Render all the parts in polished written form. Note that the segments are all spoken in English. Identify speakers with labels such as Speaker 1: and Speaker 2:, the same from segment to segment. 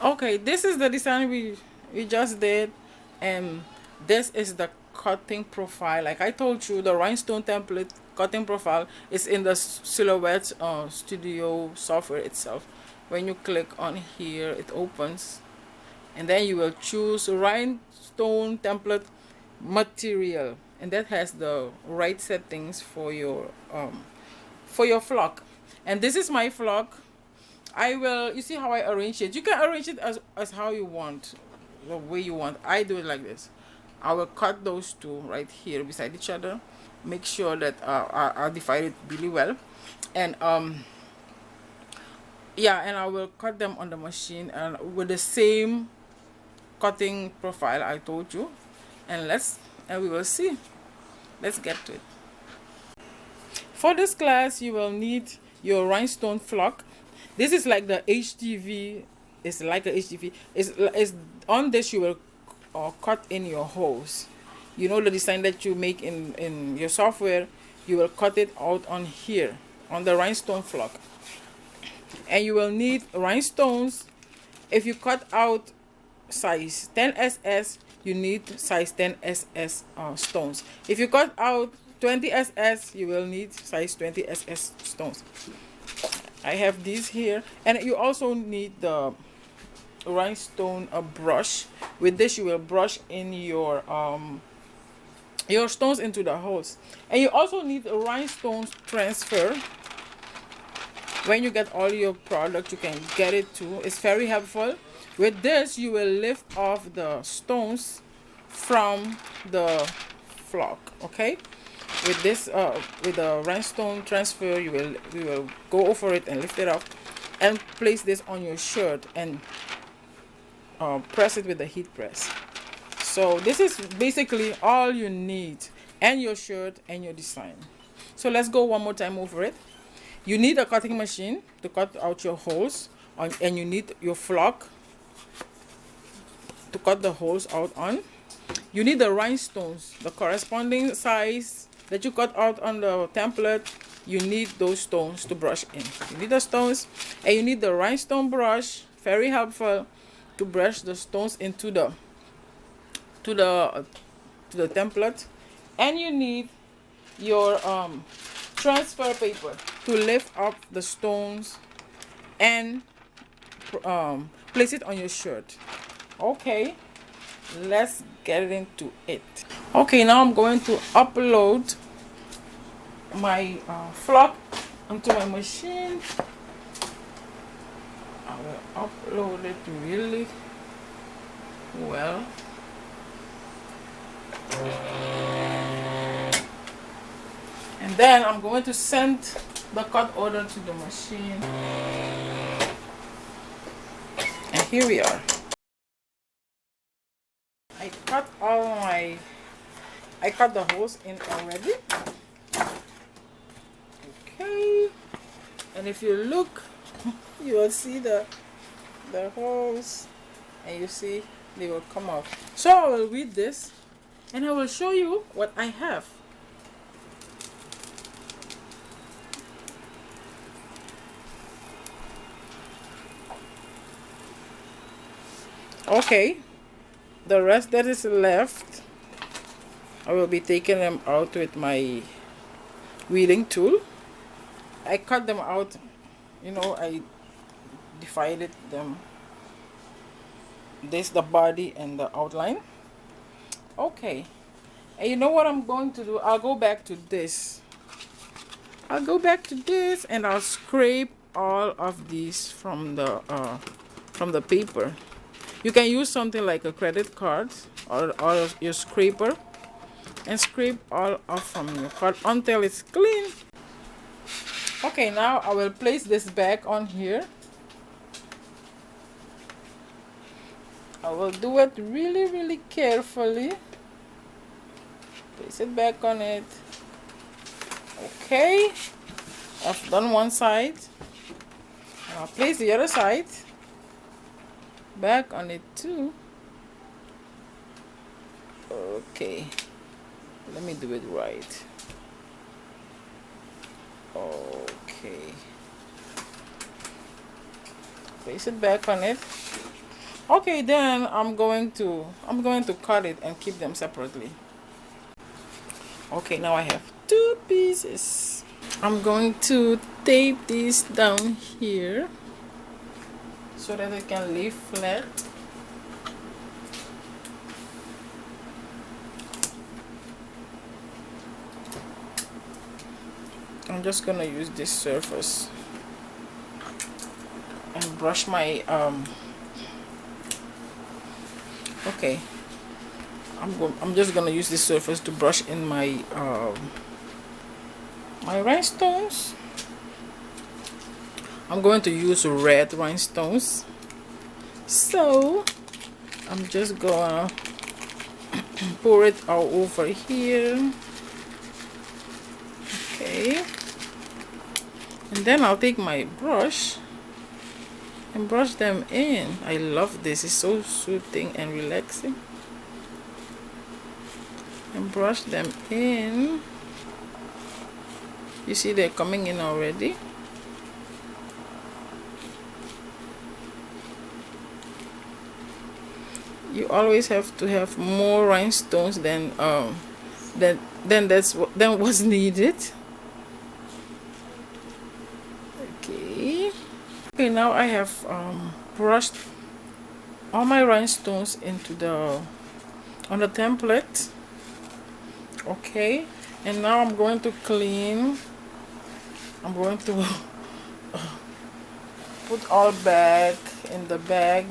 Speaker 1: Okay, this is the design we just did, and this is the cutting profile. Like I told you, the rhinestone template cutting profile is in the Silhouette Studio software itself. When you click on here, it opens, and then you will choose rhinestone template material, and that has the right settings for your flock. And this is my flock. I will, you see how I arrange it. You can arrange it as how you want, the way you want. I do it like this. I will cut those two right here beside each other. Make sure that I divide it really well. And yeah, and I will cut them on the machine and with the same cutting profile I told you. And we will see. Let's get to it. For this class, you will need your rhinestone flock. This is like the HTV. It's like a HTV. It's on this you will cut in your holes. You know the design that you make in your software. You will cut it out on here on the rhinestone flock. And you will need rhinestones. If you cut out size 10SS, you need size 10SS stones. If you cut out 20SS, you will need size 20SS stones. I have these here, and you also need the rhinestone brush. With this, you will brush in your stones into the holes, and you also need a rhinestone transfer. When you get all your product, you can get it too. It's very helpful. With this, you will lift off the stones from the flock. Okay. With this, with the rhinestone transfer, we will go over it and lift it up, and place this on your shirt and press it with the heat press. So this is basically all you need, and your shirt and your design. So let's go one more time over it. You need a cutting machine to cut out your holes, and you need your flock to cut the holes out on. You need the rhinestones, the corresponding size that you cut out on the template. You need those stones to brush in. You need the stones, and you need the rhinestone brush, very helpful, to brush the stones into the template. And you need your transfer paper to lift up the stones and place it on your shirt. Okay, let's get into it. Okay, now I'm going to upload my flock onto my machine. I will upload it really well. And then I'm going to send the cut order to the machine. And here we are. I cut the holes in already. Okay. And if you look, you will see the holes, and you see they will come out. So I will read this, and I will show you what I have. Okay, the rest that is left, I will be taking them out with my weeding tool. I cut them out, you know, I divided them. This the body and the outline. Okay, and you know what I'm going to do? I'll go back to this. And I'll scrape all of these from the paper. You can use something like a credit card or your scraper, and scrape all off from your card until it's clean. Okay, now I will place this back on here. I will do it really carefully. Place it back on it. Okay, I've done one side, and I'll place the other side back on it too. Okay, let me do it right. Okay, place it back on it. Okay, then I'm going to cut it and keep them separately. Okay, now I have two pieces. I'm going to tape these down here so that it can lay flat. I'm just gonna use this surface and brush my okay, I'm just gonna use this surface to brush in my my rhinestones. I'm going to use red rhinestones, so I'm just gonna pour it all over here. Okay, and then I'll take my brush and brush them in. I love this, it's so soothing and relaxing. And brush them in. You see they're coming in already. You always have to have more rhinestones than what's needed. Okay, now I have brushed all my rhinestones into on the template. Okay, and now I'm going to clean. I'm going to put all back in the bag.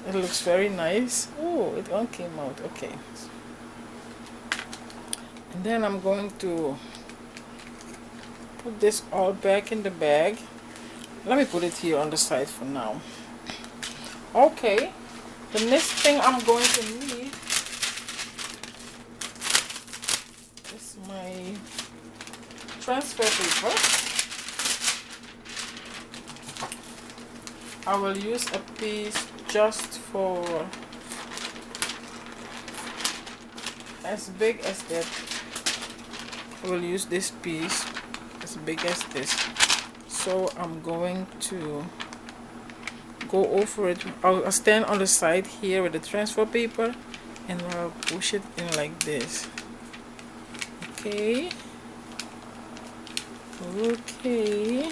Speaker 1: It looks very nice. Oh, it all came out. Okay, and then I'm going to put this all back in the bag. Let me put it here on the side for now. Okay, the next thing I'm going to need is my transfer paper. I will use a piece just for as big as that. I will use this piece as big as this. So I'm going to go over it. I'll stand on the side here with the transfer paper and I'll push it in like this. Okay. Okay.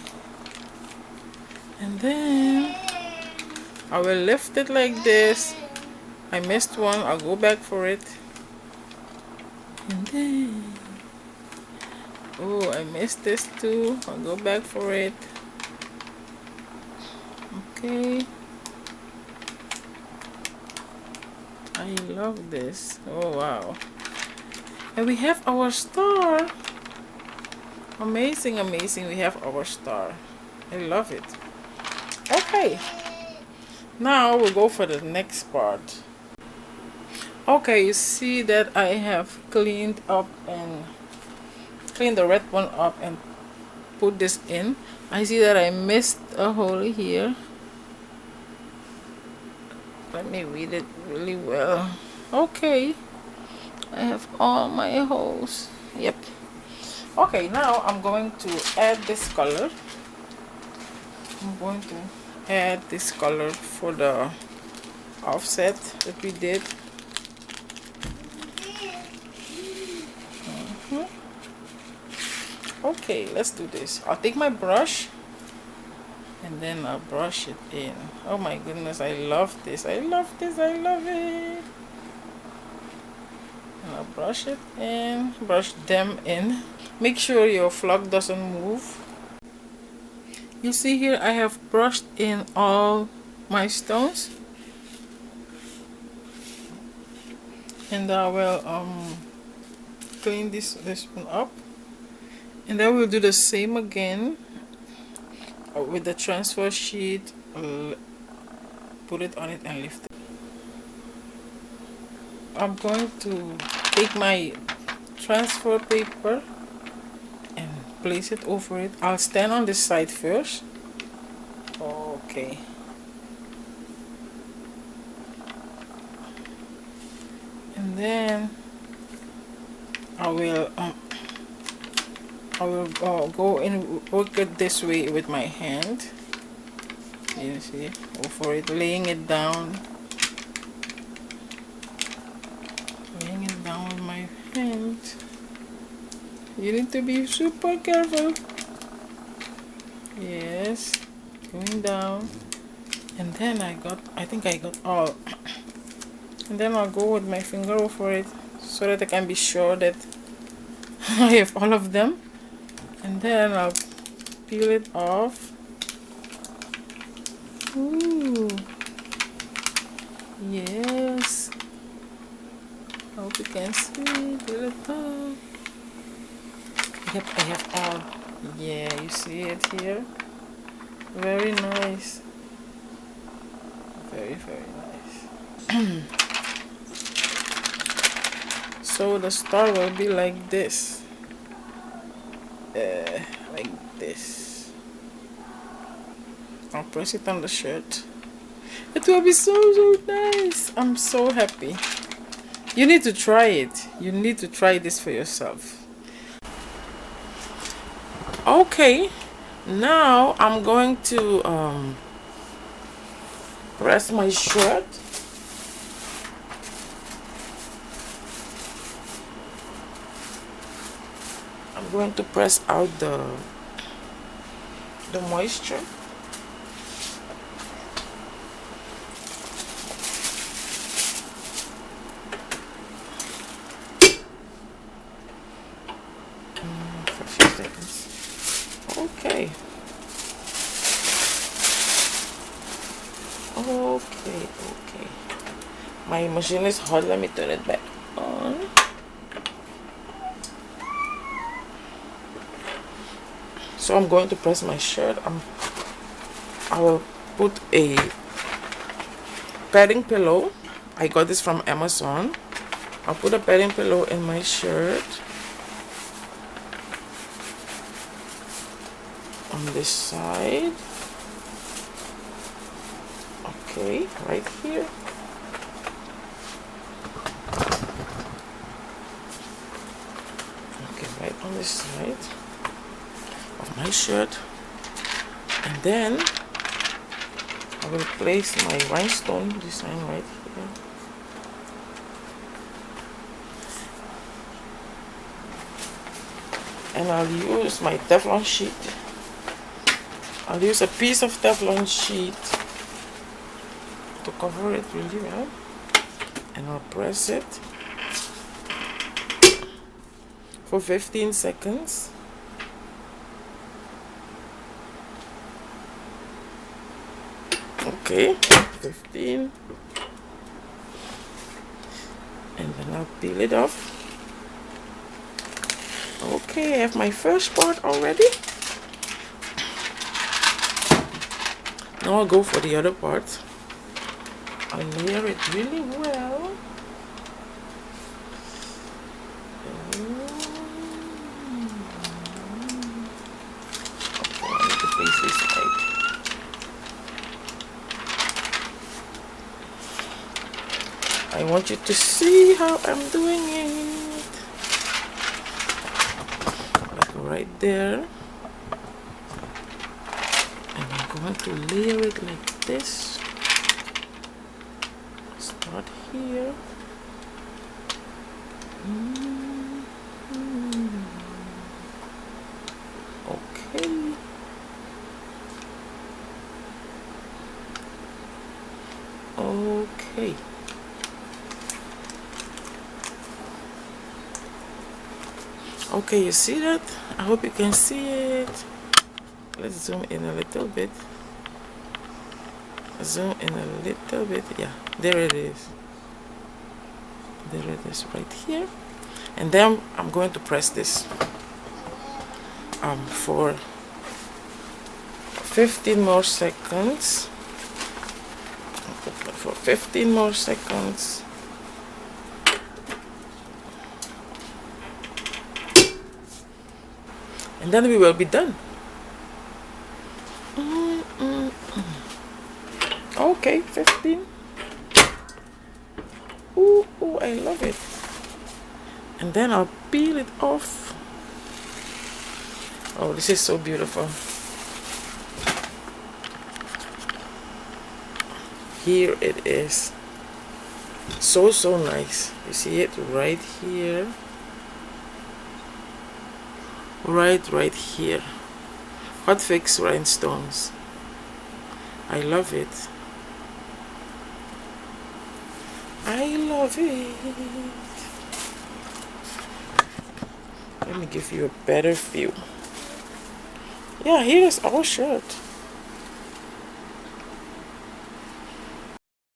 Speaker 1: And then I will lift it like this. I missed one, I'll go back for it. And then, oh, I missed this too. I'll go back for it. Okay. I love this. Oh wow. And we have our star. Amazing, amazing. We have our star. I love it. Okay. Now we'll go for the next part. Okay, you see that I have cleaned up and cleaned the red one up and put this in. I see that I missed a hole here. Let me read it really well. Okay, I have all my holes. Yep. Okay, now I'm going to add this color. I'm going to add this color for the offset that we did. Okay, let's do this. I'll take my brush and then I'll brush it in. Oh my goodness, I love this. I love this. I love it. And I'll brush it in, brush them in. Make sure your flock doesn't move. You see here I have brushed in all my stones. And I will clean this one up. And then we'll do the same again with the transfer sheet. Put it on it and lift it. I'm going to take my transfer paper and place it over it. I'll stand on this side first. Okay. And then I will go and work it this way with my hand. You see, go for it, laying it down. Laying it down with my hand. You need to be super careful. Yes, going down. And then I think I got all. And then I'll go with my finger over it so that I can be sure that I have all of them. And then I'll peel it off. Ooh. Yes. I hope you can see. Peel it off. Yep, I have all. Yeah, you see it here. Very nice. Very, very nice. So the star will be like this. Like this. I'll press it on the shirt. It will be so nice. I'm so happy. You need to try it. You need to try this for yourself. Okay, now I'm going to press my shirt. I'm going to press out the moisture. For a few seconds. Okay. Okay. My machine is hot. Let me turn it back on. So I'm going to press my shirt. I will put a padding pillow. I got this from Amazon. I'll put a padding pillow in my shirt. On this side. Okay, right here. Okay, right on this side of my shirt. And then I will place my rhinestone design right here. And I'll use my Teflon sheet. I'll use a piece of Teflon sheet to cover it really well. And I'll press it for 15 seconds. Okay, 15. And then I'll peel it off. Okay, I have my first part already. Now I'll go for the other part. I'll layer it really well. Okay, I need to place this right. I want you to see how I'm doing it. Like right there. And I'm going to layer it like this. Start here. Okay. Okay. Okay, you see that? I hope you can see it. Let's zoom in a little bit. Zoom in a little bit. Yeah, there it is. There it is right here. And then I'm going to press this for 15 more seconds. For 15 more seconds. And then we will be done. Okay, 15. Ooh, I love it. And then I'll peel it off. Oh, this is so beautiful. here it is. So nice. You see it right here, right here. Hot fix rhinestones. I love it. I love it. Let me give you a better view. Yeah, here's our shirt.